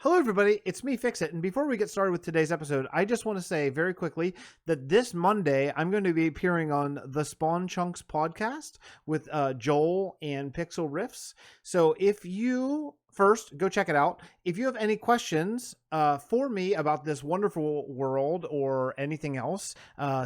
Hello everybody, it's me, Fixxitt, and before we get started with today's episode, I just want to say very quickly that this Monday, I'm going to be appearing on the Spawn Chunks podcast with Joel and Pixel Riffs. So if you, first, go check it out. If you have any questions for me about this wonderful world or anything else,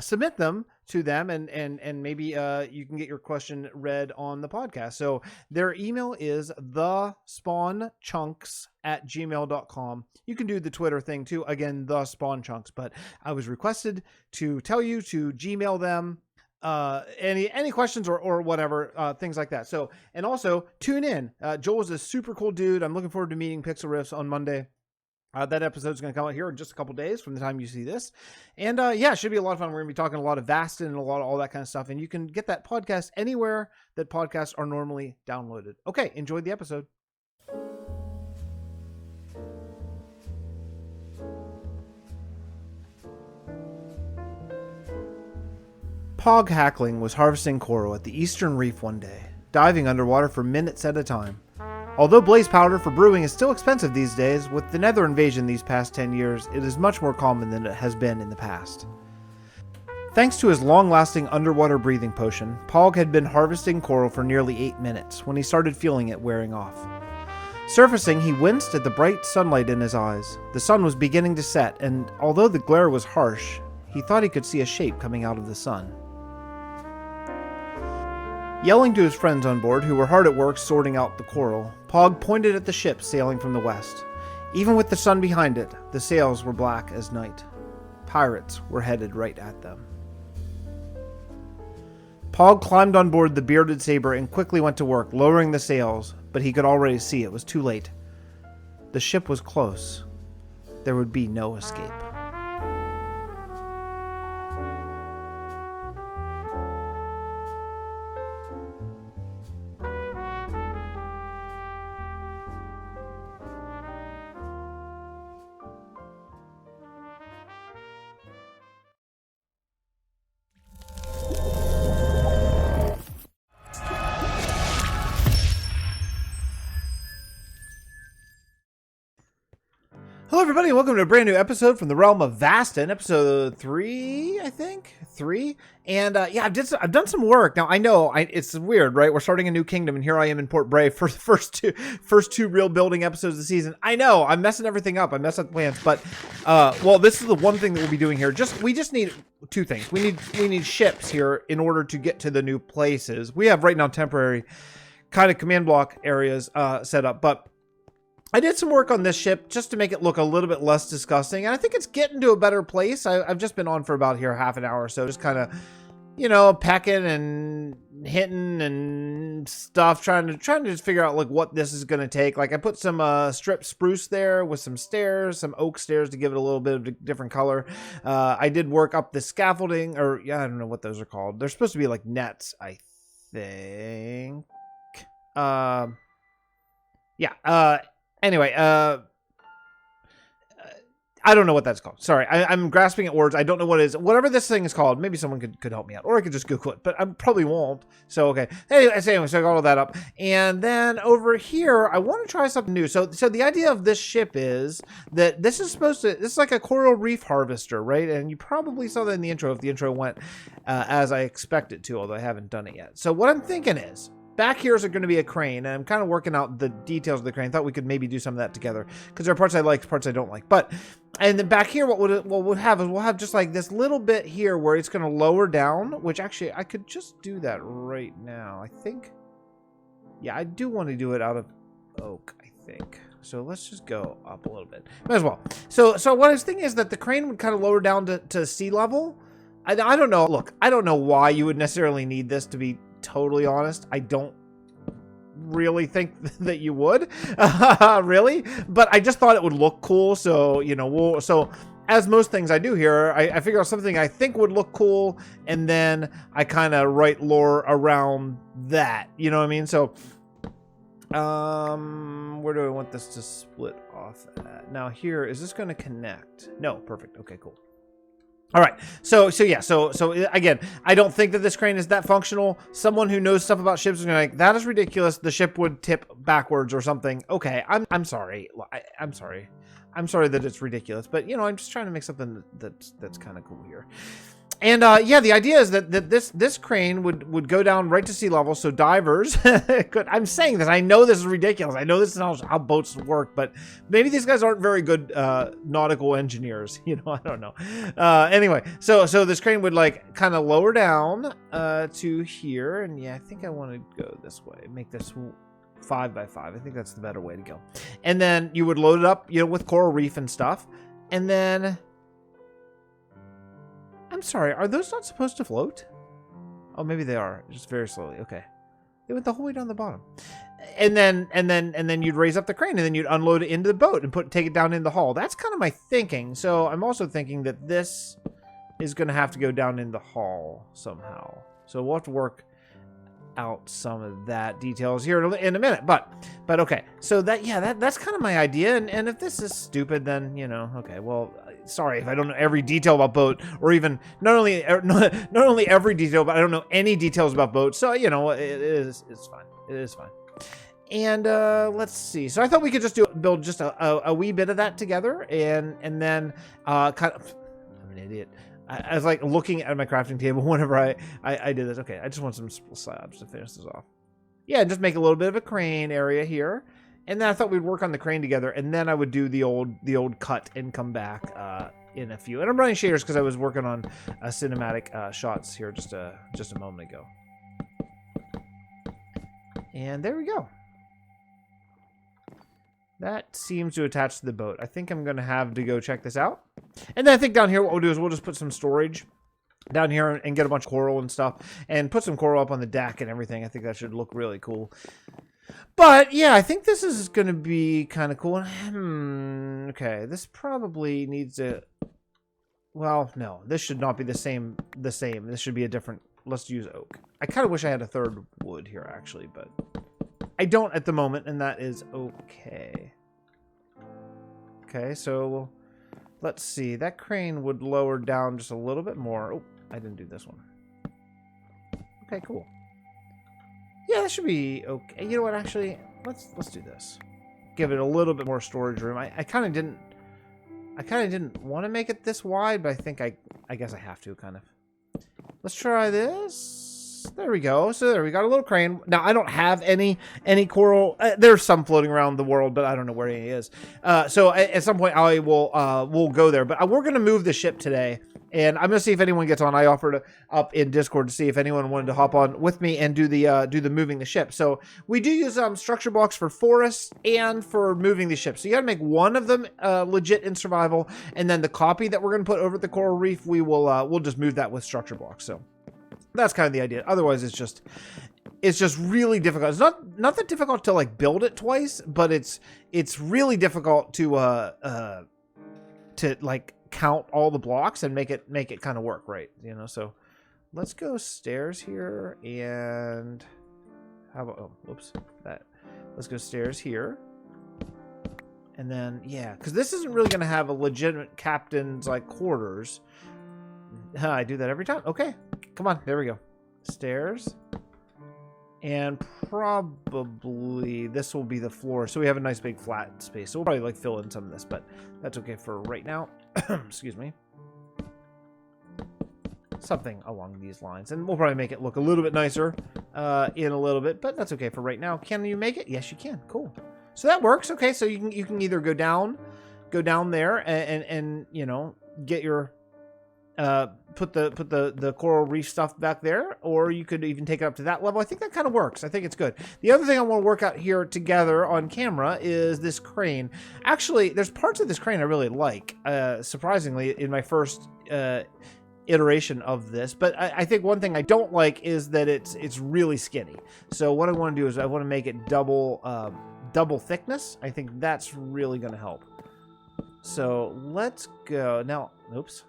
submit them to them and maybe you can get your question read on the podcast. So their email is thespawnchunks@gmail.com. You can do the Twitter thing too. Again, the Spawn Chunks, but I was requested to tell you to Gmail them any questions or whatever, things like that. So, and also tune in. Joel is a super cool dude. I'm looking forward to meeting Pixel Riffs on Monday. That episode is going to come out here in just a couple days from the time you see this. And yeah, it should be a lot of fun. We're going to be talking a lot of Vasten and a lot of all that kind of stuff. And you can get that podcast anywhere that podcasts are normally downloaded. Okay, enjoy the episode. Pog Hackling was harvesting coral at the Eastern Reef one day, diving underwater for minutes at a time. Although blaze powder for brewing is still expensive these days, with the Nether invasion these past 10 years, it is much more common than it has been in the past. Thanks to his long-lasting underwater breathing potion, Pog had been harvesting coral for nearly 8 minutes when he started feeling it wearing off. Surfacing, he winced at the bright sunlight in his eyes. The sun was beginning to set, and although the glare was harsh, he thought he could see a shape coming out of the sun. Yelling to his friends on board, who were hard at work sorting out the coral, Pog pointed at the ship sailing from the west. Even with the sun behind it, the sails were black as night. Pirates were headed right at them. Pog climbed on board the bearded saber and quickly went to work, lowering the sails, but he could already see it was too late. The ship was close. There would be no escape. Hello everybody, welcome to a brand new episode from the Realm of Vasten, episode 3, I think? 3? And yeah, I've done some work. Now I know it's weird, right? We're starting a new kingdom and here I am in Port Brave for the first two real building episodes of the season. I know, I'm messing everything up. I messed up the plans, but well, this is the one thing that we'll be doing here. We just need two things. We need ships here in order to get to the new places. We have right now temporary kind of command block areas set up, but I did some work on this ship just to make it look a little bit less disgusting, and I think it's getting to a better place. I've just been on for about here half an hour or so, just kind of, you know, pecking and hitting and stuff, trying to just figure out like what this is going to take. Like I put some strip spruce there with some stairs, some oak stairs to give it a little bit of a different color. I did work up the scaffolding, or yeah, I don't know what those are called. They're supposed to be like nets, I think. Yeah. Anyway, I don't know what that's called. Sorry, I'm grasping at words. I don't know what it is. Whatever this thing is called, maybe someone could help me out. Or I could just Google it, but I probably won't. So, okay. Anyway, so I got all that up. And then over here, I want to try something new. So the idea of this ship is that this is like a coral reef harvester, right? And you probably saw that in the intro, if the intro went as I expect it to, although I haven't done it yet. So what I'm thinking is, back here is going to be a crane, and I'm kind of working out the details of the crane. Thought we could maybe do some of that together, because there are parts I like, parts I don't like. And then back here, what we'll have just like this little bit here where it's going to lower down, which actually I could just do that right now. I think, yeah, I do want to do it out of oak, I think. So let's just go up a little bit. Might as well. So what I was thinking is that the crane would kind of lower down to sea level. I don't know. Look, I don't know why you would necessarily need this, to be totally honest. I don't really think that you would really, but I just thought it would look cool. So, you know, so as most things I do here, I figure out something I think would look cool, and then I kind of write lore around that, you know what I mean? So where do I want this to split off at? Now here, is this going to connect? No, perfect. Okay, cool. All right, so again, I don't think that this crane is that functional. Someone who knows stuff about ships is gonna be like, that is ridiculous. The ship would tip backwards or something. Okay, I'm sorry. I'm sorry. I'm sorry that it's ridiculous, but you know, I'm just trying to make something that's kind of cool here. And yeah, the idea is that this crane would go down right to sea level, so divers could. I'm saying this. I know this is ridiculous. I know this is how boats work, but maybe these guys aren't very good nautical engineers. You know, I don't know. Anyway, so this crane would like kind of lower down to here, and yeah, I think I want to go this way. Make this 5 by 5. I think that's the better way to go. And then you would load it up, you know, with coral reef and stuff, and then. I'm sorry, are those not supposed to float? Oh, maybe they are, just very slowly. Okay, they went the whole way down the bottom, and then you'd raise up the crane, and then you'd unload it into the boat and take it down in the hull. That's kind of my thinking. So I'm also thinking that this is going to have to go down in the hull somehow. So we'll have to work out some of that details here in a minute. But okay, so that's kind of my idea. And if this is stupid, then you know, okay, well. Sorry if I don't know every detail about boat, or even not only every detail, but I don't know any details about boats. So you know, it's fine. It is fine. And let's see. So I thought we could just build just a wee bit of that together, and then kind of. I'm an idiot. I was like looking at my crafting table whenever I did this. Okay, I just want some slabs to finish this off. Yeah, and just make a little bit of a crane area here. And then I thought we'd work on the crane together, and then I would do the old cut and come back in a few. And I'm running shaders because I was working on cinematic shots here just a moment ago. And there we go. That seems to attach to the boat. I think I'm going to have to go check this out. And then I think down here what we'll do is we'll just put some storage down here and get a bunch of coral and stuff, and put some coral up on the deck and everything. I think that should look really cool. But yeah, I think this is going to be kind of cool. Okay, this probably needs a. Well, no, this should not be the same. This should be a different. Let's use oak. I kind of wish I had a third wood here actually, but I don't at the moment, and that is okay. Okay, so let's see. That crane would lower down just a little bit more. Oh, I didn't do this one. Okay, cool. Yeah, that should be okay. You know what? Actually, let's do this. Give it a little bit more storage room. I kind of didn't want to make it this wide, but I think I guess I have to kind of. Let's try this. There we go. So there we got a little crane. Now I don't have any coral. There's some floating around the world, but I don't know where any is. So at some point I will we'll go there. But we're gonna move the ship today. And I'm gonna see if anyone gets on. I offered up in Discord to see if anyone wanted to hop on with me and do the moving the ship. So we do use structure blocks for forests and for moving the ship. So you gotta make one of them legit in survival, and then the copy that we're gonna put over at the coral reef, we'll just move that with structure blocks. So that's kind of the idea. Otherwise, it's just really difficult. It's not that difficult to like build it twice, but it's really difficult to like count all the blocks and make it kind of work right, you know. So let's go stairs here, and how about let's go stairs here, and then yeah, because this isn't really going to have a legitimate captain's like quarters. I do that every time. Okay, come on, there we go. Stairs, and probably this will be the floor, so we have a nice big flat space. So we'll probably like fill in some of this, but that's okay for right now. Excuse me. Something along these lines, and we'll probably make it look a little bit nicer in a little bit, but that's okay for right now. Can you make it? Yes, you can. Cool. So that works. Okay, so you can either go down there and you know, get your put the coral reef stuff back there, or you could even take it up to that level. I think that kind of works. I think it's good. The other thing I want to work out here together on camera is this crane. Actually, there's parts of this crane I really like, surprisingly, in my first iteration of this, but I think one thing I don't like is that it's really skinny. So what I want to do is I want to make it double thickness. I think that's really going to help. So let's go now. Oops.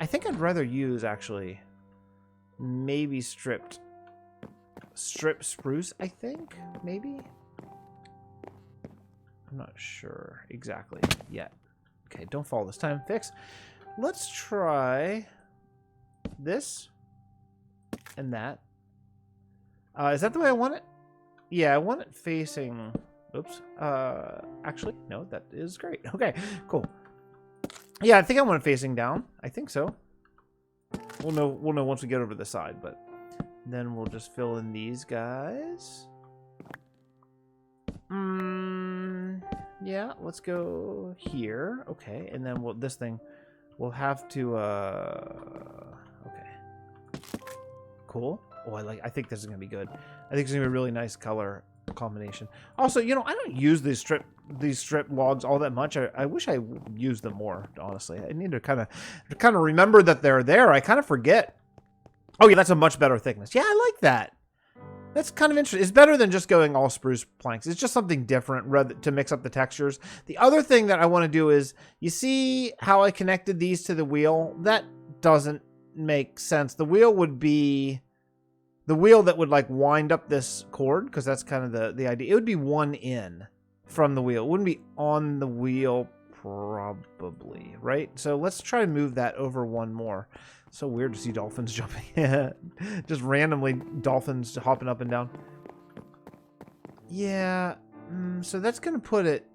I think I'd rather use actually maybe strip spruce. I think maybe. I'm not sure exactly yet. Okay, don't fall this time. Fix. let's try this and that. Is that the way I want it? Yeah, I want it facing... Oops. Actually, no, that is great. Okay, cool. Yeah, I think I want it facing down. I think so. We'll know once we get over the side, but then we'll just fill in these guys. Yeah, let's go here. Okay, and then this thing we'll have to okay. Cool. Oh, I think this is gonna be good. I think it's gonna be a really nice color combination. Also, you know, I don't use these strip logs all that much. I wish I used them more, honestly. I need to kind of remember that they're there. I kind of forget. Oh yeah, that's a much better thickness. Yeah, I like that. That's kind of interesting. It's better than just going all spruce planks. It's just something different to mix up the textures. The other thing that I want to do is, you see how I connected these to the wheel? That doesn't make sense. The wheel would be the wheel that would like wind up this cord, because that's kind of the idea. It would be one in from the wheel. It wouldn't be on the wheel probably, right? So let's try to move that over one more. So weird to see dolphins jumping. Just randomly dolphins hopping up and down. Yeah, so that's going to put it...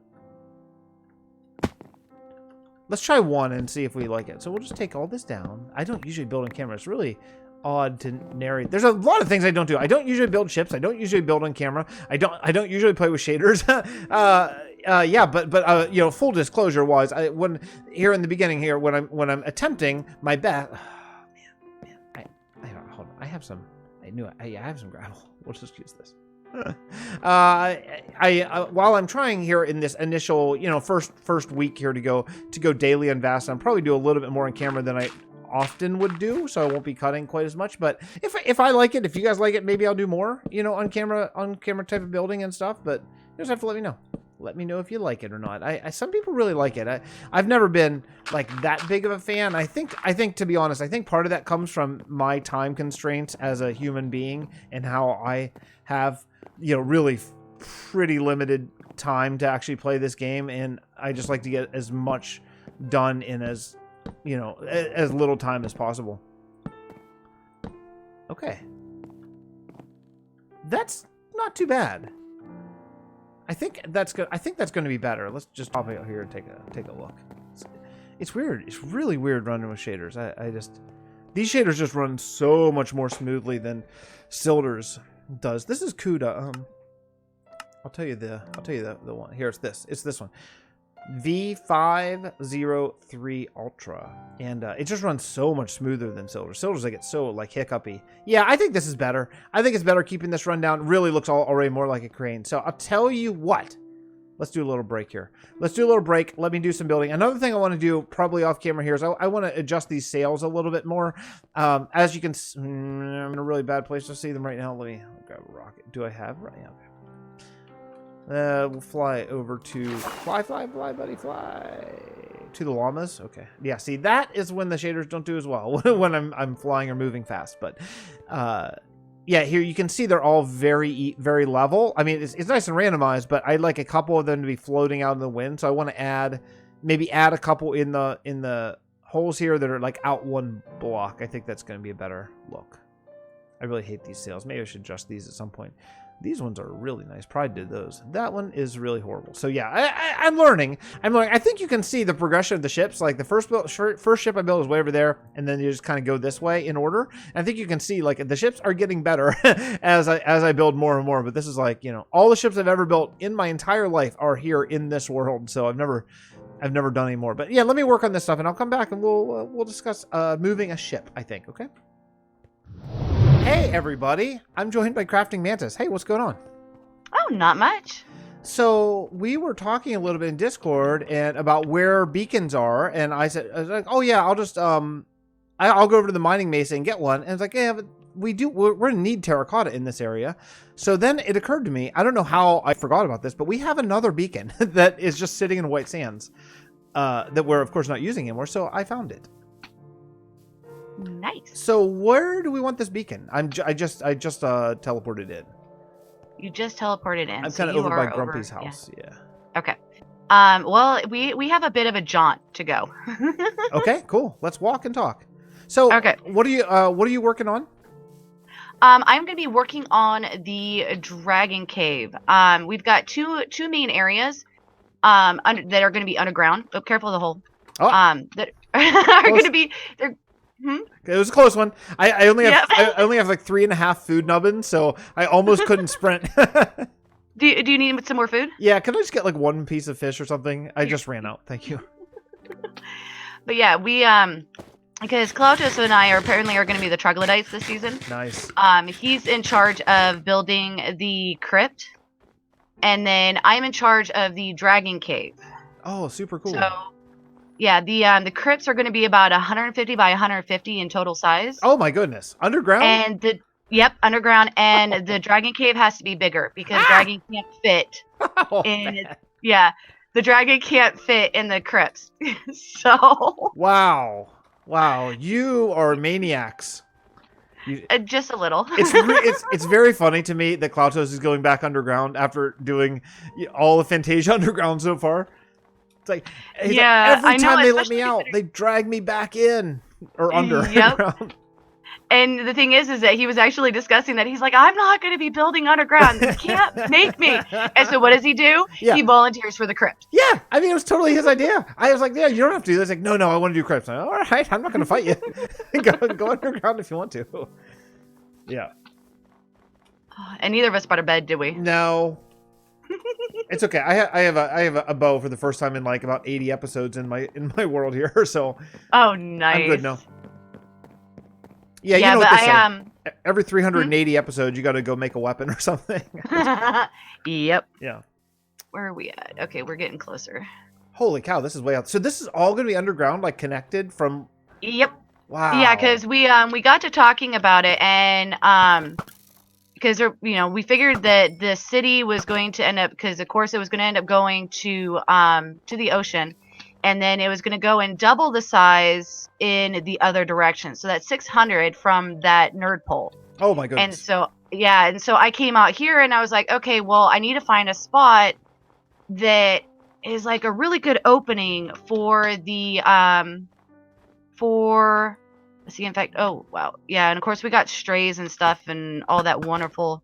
Let's try one and see if we like it. So we'll just take all this down. I don't usually build on camera. It's really odd to narrate. There's a lot of things I don't do. I don't usually build ships. I don't usually build on camera. I don't usually play with shaders. Yeah, but you know, full disclosure wise, when here in the beginning here, when I'm attempting my best... Hold on. I have some. I knew it. I have some gravel. We'll just use this. While I'm trying here in this initial, you know, first week here to go daily on Vasten, I'll probably do a little bit more on camera than I often would do, so I won't be cutting quite as much. But if I like it, if you guys like it, maybe I'll do more, you know, on camera type of building and stuff. But you just have to let me know. Let me know if you like it or not. Some people really like it. I've never been like that big of a fan. I think to be honest, I think part of that comes from my time constraints as a human being and how I have, you know, really pretty limited time to actually play this game, and I just like to get as much done in as, you know, as little time as possible. Okay. That's not too bad. I think that's good. I think that's going to be better. Let's just pop out here and take a look. It's weird. It's really weird running with shaders. These shaders just run so much more smoothly than Silder's does. This is CUDA. I'll tell you the one. Here, it's this one. V503 Ultra, and it just runs so much smoother than Silder's. Silder's like, it's so like hiccupy. Yeah, I think this is better. I think it's better keeping this run down. It really looks already more like a crane. So I'll tell you what. Let's do a little break here. Let's do a little break. Let me do some building. Another thing I want to do, probably off camera here, is I want to adjust these sails a little bit more. As you can see, I'm in a really bad place to see them right now. Let me grab a rocket. Do I have right now? We'll fly over to fly, buddy, fly to the llamas. Okay, yeah. See, that is when the shaders don't do as well when I'm flying or moving fast. But yeah, here you can see they're all very level. I mean, it's nice and randomized, but I'd like a couple of them to be floating out in the wind. So I want to maybe add a couple in the holes here that are like out one block. I think that's going to be a better look. I really hate these sails. Maybe I should adjust these at some point. These ones are really nice. Pride did those. That one is really horrible. So yeah, I'm learning. I think you can see the progression of the ships. Like the first ship I built is way over there, and then you just kind of go this way in order. And I think you can see like the ships are getting better as I build more and more. But this is like, you know, all the ships I've ever built in my entire life are here in this world. So I've never done any more. But yeah, let me work on this stuff, and I'll come back and we'll discuss moving a ship, I think. Okay. Hey everybody, I'm joined by CraftingMantis. Hey, what's going on? Oh, not much. So we were talking a little bit in Discord and about where beacons are, and I was like, oh yeah, I'll just I'll go over to the mining mesa and get one. And it's like, yeah, but we're gonna need terracotta in this area. So then it occurred to me, I don't know how I forgot about this, but we have another beacon that is just sitting in white sands that we're of course not using anymore. So I found it. Nice. So where do we want this beacon? I just teleported in. You just teleported in. I'm kind of over by Grumpy's house. Yeah. Okay. Well, we have a bit of a jaunt to go. Okay, cool. Let's walk and talk. So, Okay. what are you working on? I'm going to be working on the Dragon Cave. We've got two main areas that are going to be underground. Oh, careful of the hole. Oh. That are going to be they're. It was a close one. I only have Yep. I only have like 3.5 food nubbins, so I almost couldn't sprint. Do you need some more food? Yeah, can I just get like one piece of fish or something? I just ran out. Thank you. But yeah, we because Klautos and I are apparently going to be the troglodytes this season. Nice. He's in charge of building the crypt, and then I'm in charge of the Dragon Cave. Oh, super cool. So, yeah, the crypts are going to be about 150 by 150 in total size. Oh my goodness, underground. And underground, and the Dragon Cave has to be bigger because dragon can't fit in. Man. Yeah, the dragon can't fit in the crypts. So. Wow, you are maniacs. Just a little. It's very funny to me that Klautos is going back underground after doing all of Fantasia underground so far. It's like, every time they let me out, they drag me back in or under. Yep. And the thing is that he was actually discussing that. He's like, I'm not going to be building underground. You can't make me. And so what does he do? Yeah. He volunteers for the crypt. Yeah, I mean, it was totally his idea. I was like, yeah, you don't have to do this. Like, no, I want to do crypts. Like, all right, I'm not going to fight you. go underground if you want to. Yeah. And neither of us brought a bed, did we? No. It's okay. I have a bow for the first time in like about 80 episodes in my world here. So. Oh, nice. I'm good now. Yeah, you know what they say. Every 380 episodes, you got to go make a weapon or something. Yep. Yeah. Where are we at? Okay, we're getting closer. Holy cow, this is way out. So this is all going to be underground, like connected from. Yep. Wow. Yeah, because we got to talking about it, and because we figured that the city was going to end up, because of course it was going to end up going to the ocean. And then it was going to go and double the size in the other direction. So that's 600 from that nerd pole. Oh my goodness. And so I came out here and I was like, okay, well, I need to find a spot that is like a really good opening for the let's see, in fact, oh wow, yeah, and of course we got strays and stuff and all that wonderful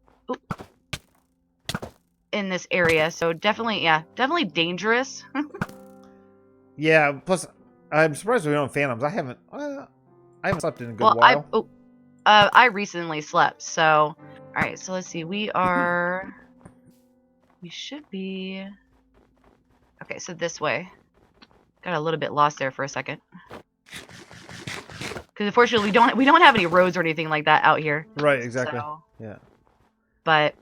in this area. So definitely dangerous. Yeah, plus I'm surprised we don't have phantoms. I haven't slept in a good while. I recently slept, so all right, so let's see. We should be okay, so this way. Got a little bit lost there for a second. Because unfortunately we don't have any roads or anything like that out here. Right, exactly. So, yeah. But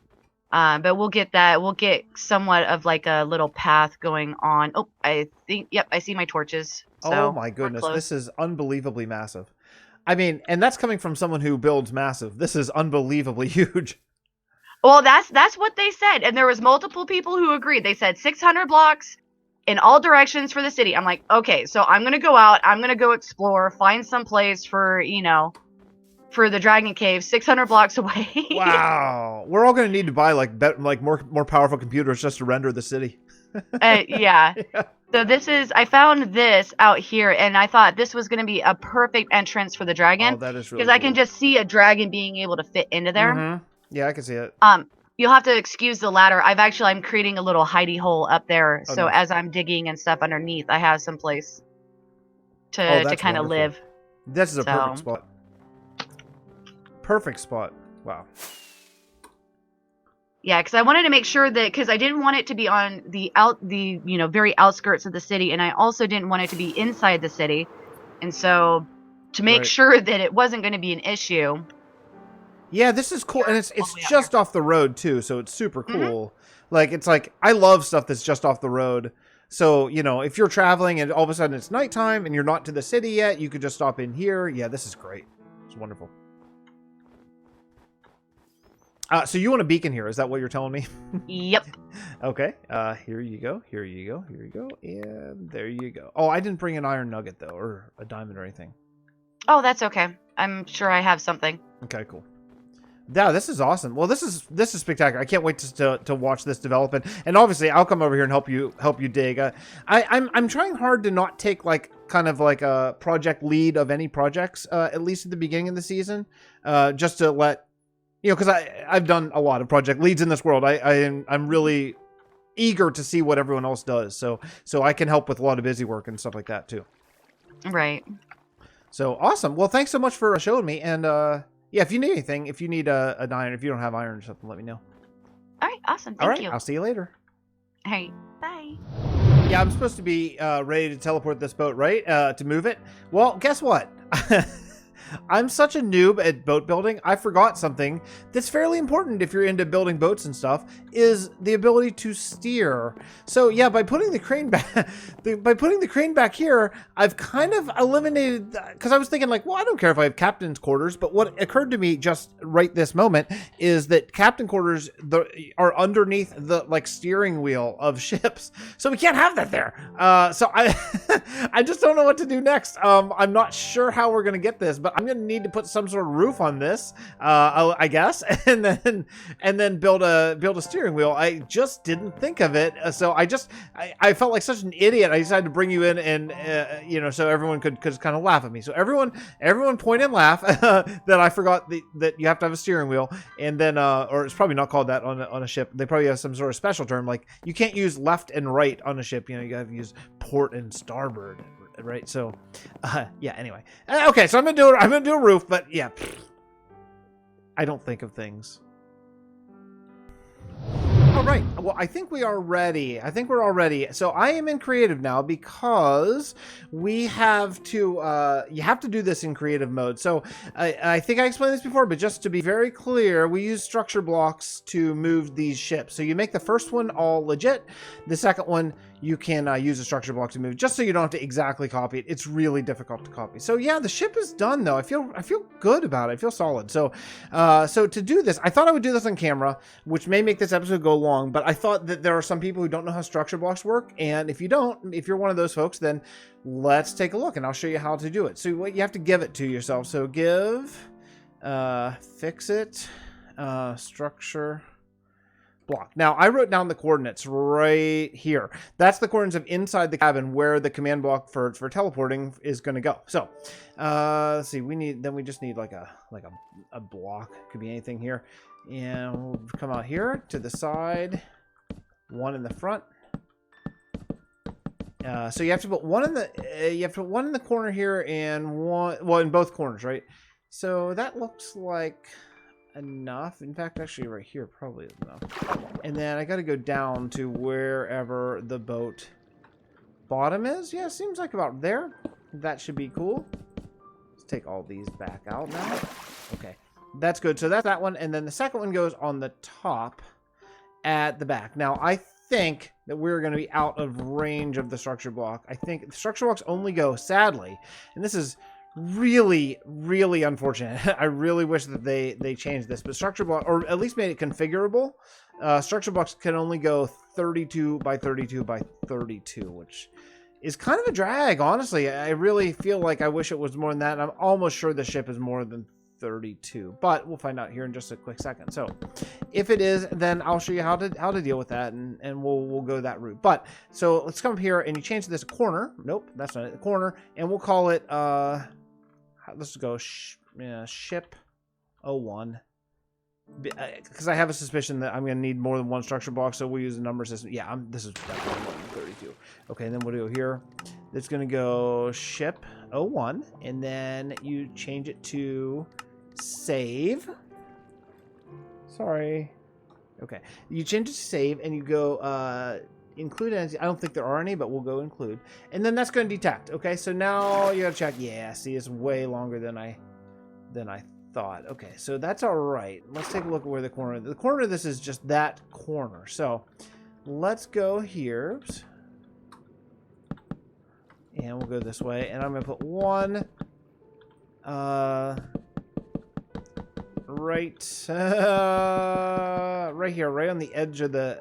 we'll get that. We'll get somewhat of like a little path going on. Oh, I think, yep, I see my torches. So oh my goodness, this is unbelievably massive. I mean, and that's coming from someone who builds massive. This is unbelievably huge. Well, that's what they said, and there was multiple people who agreed. They said 600 blocks in all directions for the city. I'm like, okay, so I'm gonna go out. I'm gonna go explore, find some place for for the Dragon Cave, 600 blocks away. Wow, we're all gonna need to buy like more powerful computers just to render the city. Yeah. So I found this out here, and I thought this was going to be a perfect entrance for the dragon. Oh, that is really cool. I can just see a dragon being able to fit into there. Mm-hmm. Yeah, I can see it. You'll have to excuse the ladder. I'm creating a little hidey hole up there, so nice. as I'm digging and stuff underneath, I have some place to kind of live. This is a perfect spot. Perfect spot. Wow. Yeah, because I wanted to make sure that, because I didn't want it to be on the very outskirts of the city, and I also didn't want it to be inside the city, and so to make sure that it wasn't going to be an issue. Yeah, this is cool, and it's just off the road too, so it's super cool. Like it's like I love stuff that's just off the road. So if you're traveling and all of a sudden it's nighttime and you're not to the city yet, you could just stop in here. Yeah, this is great. It's wonderful. So you want a beacon here? Is that what you're telling me? Yep. Okay. Here you go. Here you go. Here you go. And there you go. Oh, I didn't bring an iron nugget though, or a diamond or anything. Oh, that's okay. I'm sure I have something. Okay, cool. Yeah, this is awesome. Well, this is spectacular. I can't wait to watch this develop, and obviously I'll come over here and help you dig. I'm trying hard to not take like kind of like a project lead of any projects, at least at the beginning of the season, just to let you know, because I've done a lot of project leads in this world. I'm really eager to see what everyone else does, so I can help with a lot of busy work and stuff like that too. Right. So awesome. Well, thanks so much for showing me, and yeah, if you need anything, if you need an iron, if you don't have iron or something, let me know. All right, awesome. All right, Thank you. I'll see you later. All right, bye. Yeah, I'm supposed to be ready to teleport this boat, right? To move it. Well, guess what? I'm such a noob at boat building. I forgot something that's fairly important if you're into building boats and stuff, is the ability to steer. So yeah, by putting the crane back, here, I've kind of eliminated, because I was thinking like, well, I don't care if I have captain's quarters, but what occurred to me just right this moment is that captain quarters are underneath the like steering wheel of ships, so we can't have that there. So I I just don't know what to do next. I'm not sure how we're gonna get this, but I'm gonna need to put some sort of roof on this, I guess, and then build a steering wheel. I just didn't think of it, so I felt like such an idiot. I decided to bring you in, and you know, so everyone could kind of laugh at me. So everyone point and laugh that I forgot that you have to have a steering wheel, and then or it's probably not called that on a ship. They probably have some sort of special term, like you can't use left and right on a ship. You know, you gotta use port and starboard. Right, so yeah, anyway, okay, so I'm gonna do a roof, but yeah, I don't think of things. All right, well, I think we are ready. I think we're all ready. So I am in creative now because we have to, you have to do this in creative mode. So I think I explained this before, but just to be very clear, we use structure blocks to move these ships. So you make the first one all legit. The second one, you can use a structure block to move, just so you don't have to exactly copy it. It's really difficult to copy. So yeah, the ship is done though. I feel good about it. I feel solid. So so to do this, I thought I would do this on camera, which may make this episode go long, but I thought that there are some people who don't know how structure blocks work, and if you're one of those folks, then let's take a look and I'll show you how to do it. So what you have to give it to yourself. So give Fixxitt structure block. Now I wrote down the coordinates right here. That's the coordinates of inside the cabin where the command block for teleporting is going to go. So let's see, we just need like a block. Could be anything here, and we'll come out here to the side, one in the front. So you have to put one in the corner here, and one, well, in both corners, right? So that looks like enough. In fact, actually right here probably is enough. And then I got to go down to wherever the boat bottom is. Yeah, seems like about there. That should be cool. Let's take all these back out now. Okay, that's good. So that's that one, and then the second one goes on the top at the back. Now I think that we're going to be out of range of the structure block. I think the structure blocks only go, sadly, and this is really, really unfortunate. I really wish that they changed this, but structure block, or at least made it configurable. Structure blocks can only go 32 by 32 by 32, which is kind of a drag, honestly. I really feel like I wish it was more than that. I'm almost sure the ship is more than 32, but we'll find out here in just a quick second. So if it is, then I'll show you how to deal with that, and we'll go that route. But so let's come up here and you change this corner. Nope, that's not it. The corner, and we'll call it let's go ship 01, because I have a suspicion that I'm going to need more than one structure block, so we'll use the number system. Yeah, this is definitely more than 32. Okay, and then we'll do here. It's going to go ship 01, and then you change it to save. Sorry. Okay, you change it to save, and you go include entities. I don't think there are any, but we'll go include, and then that's going to detect. Okay, so now you gotta check. Yeah, see, it's way longer than I thought. Okay, so that's all right. Let's take a look at where the corner of this is, just that corner. So let's go here. Oops. And we'll go this way, and I'm gonna put one right here, right on the edge of the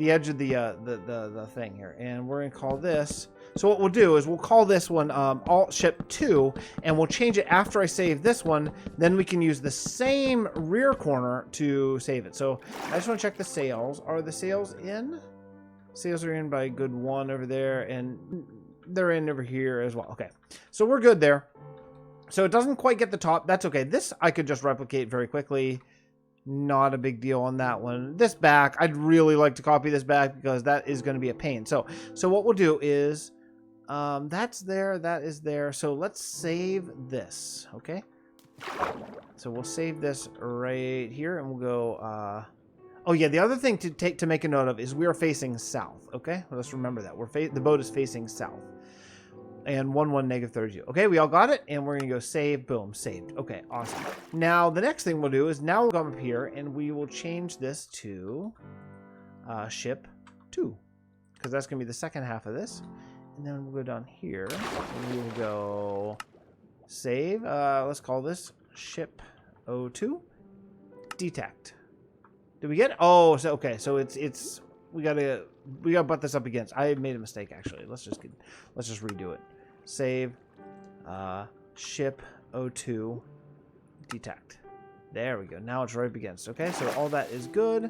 edge of the thing here, and we're gonna call this. So what we'll do is we'll call this one alt ship 2, and we'll change it after I save this one. Then we can use the same rear corner to save it. So I just want to check the sails. Are the sails in? Sails are in by a good 1 over there, and they're in over here as well. Okay, so we're good there. So it doesn't quite get the top. That's okay. This I could just replicate very quickly. Not a big deal on that one. This back, I'd really like to copy this back because that is going to be a pain. So what we'll do is, that's there, that is there. So let's save this, okay? So we'll save this right here, and we'll go. Oh yeah, the other thing to make a note of is we are facing south. Okay, well, let's remember that the boat is facing south. And 1 negative 32. Okay, we all got it, and we're gonna go save. Boom, saved. Okay, awesome. Now the next thing we'll do is now we'll come up here and we will change this to ship 2, because that's gonna be the second half of this. And then we'll go down here and we'll go save. Let's call this ship 02 detect. Did we get it? Oh, so okay, so it's we gotta butt this up against. I made a mistake actually. Let's just redo it. Save ship 02 detect. There we go. Now it's right up against. Okay, so all that is good.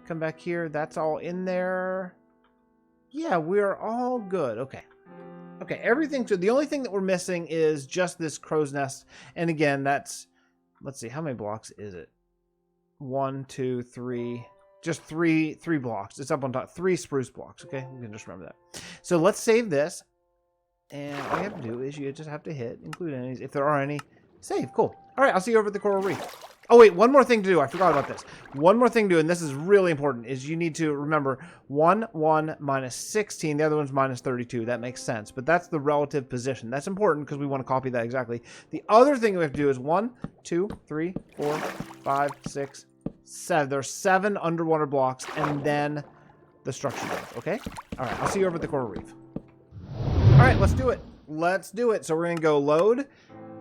Come back here. That's all in there. Yeah, we're all good. Okay. Okay, everything's good. The only thing that we're missing is just this crow's nest. And again, that's, let's see, how many blocks is it? 1, 2, 3. Just three blocks. It's up on top. 3 spruce blocks. Okay, you can just remember that. So let's save this. And all you have to do is you just have to hit include enemies if there are any. Save. Cool. All right, I'll see you over at the coral reef. Oh wait, one more thing to do. I forgot about this. One more thing to do, and this is really important, is you need to remember 1 minus 16. The other one's minus 32. That makes sense, but that's the relative position. That's important because we want to copy that exactly. The other thing we have to do is 1, 2, 3, 4, 5, 6, 7. There's 7 underwater blocks, and then the structure block. Okay. All right. I'll see you over at the coral reef. All right. Let's do it. Let's do it. So we're gonna go load.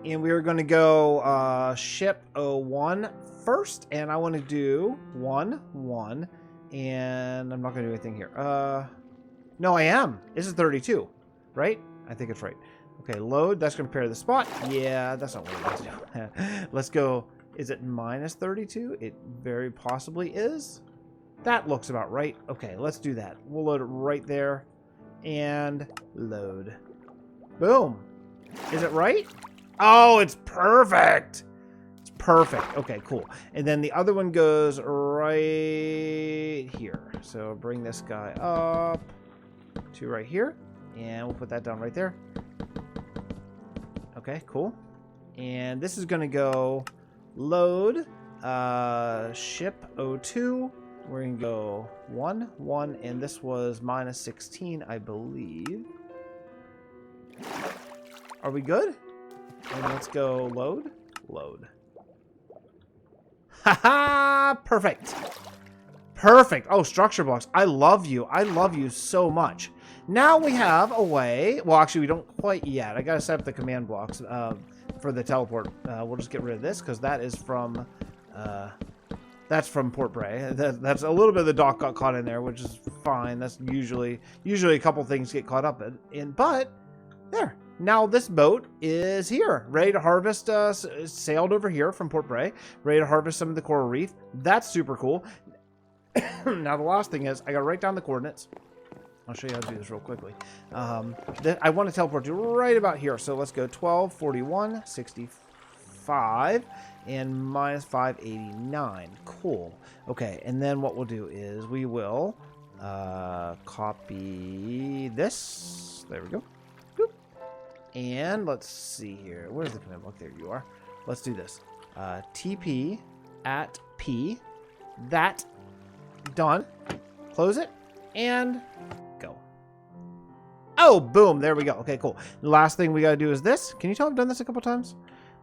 And we are going to go ship 01 first. And I want to do 1, 1. And I'm not going to do anything here. No, I am. This is 32, right? I think it's right. Okay, load. That's going to compare the spot. Yeah, that's not what I want to do. Let's go. Is it minus 32? It very possibly is. That looks about right. Okay, let's do that. We'll load it right there. And load. Boom. Is it right? Oh, it's perfect. It's perfect. Okay, cool. And then the other one goes right here. So bring this guy up to right here. And we'll put that down right there. Okay, cool. And this is going to go load ship 02. We're going to go 1, 1. And this was minus 16, I believe. Are we good? And let's go load. Load. Haha! Perfect. Perfect. Oh, structure blocks. I love you. I love you so much. Now we have a way. Well, actually, we don't quite yet. I got to set up the command blocks for the teleport. We'll just get rid of this because that is from that's from Port Bray. That's a little bit of the dock got caught in there, which is fine. That's usually a couple things get caught up in. But there. Now this boat is here, ready to harvest, sailed over here from Port Bray, ready to harvest some of the coral reef. That's super cool. Now the last thing is, I gotta write down the coordinates. I'll show you how to do this real quickly. I want to teleport you right about here. So let's go 12, 41, 65, and minus 589. Cool. Okay, and then what we'll do is we will copy this. There we go. And let's see here. Where's the command block? There you are. Let's do this. TP at P. That. Done. Close it. And go. Oh, boom. There we go. Okay, cool. The last thing we got to do is this. Can you tell I've done this a couple times?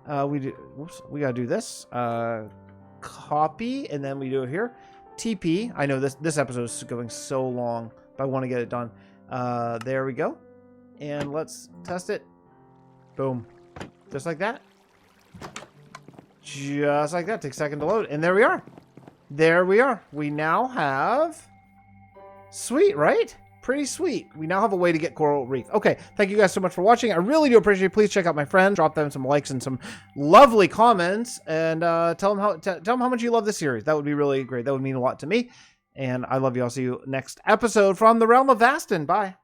We got to do this. Copy. And then we do it here. TP. I know this episode is going so long, but I want to get it done. There we go. And let's test it. Boom. Just like that. Just like that. Takes a second to load. And there we are. There we are. We now have Sweet, right? Pretty sweet. We now have a way to get coral reef. Okay, thank you guys so much for watching. I really do appreciate it. Please check out my friends. Drop them some likes and some lovely comments, and tell them how much you love this series. That would be really great. That would mean a lot to me. And I love you. I'll see you next episode from the Realm of Vasten. Bye.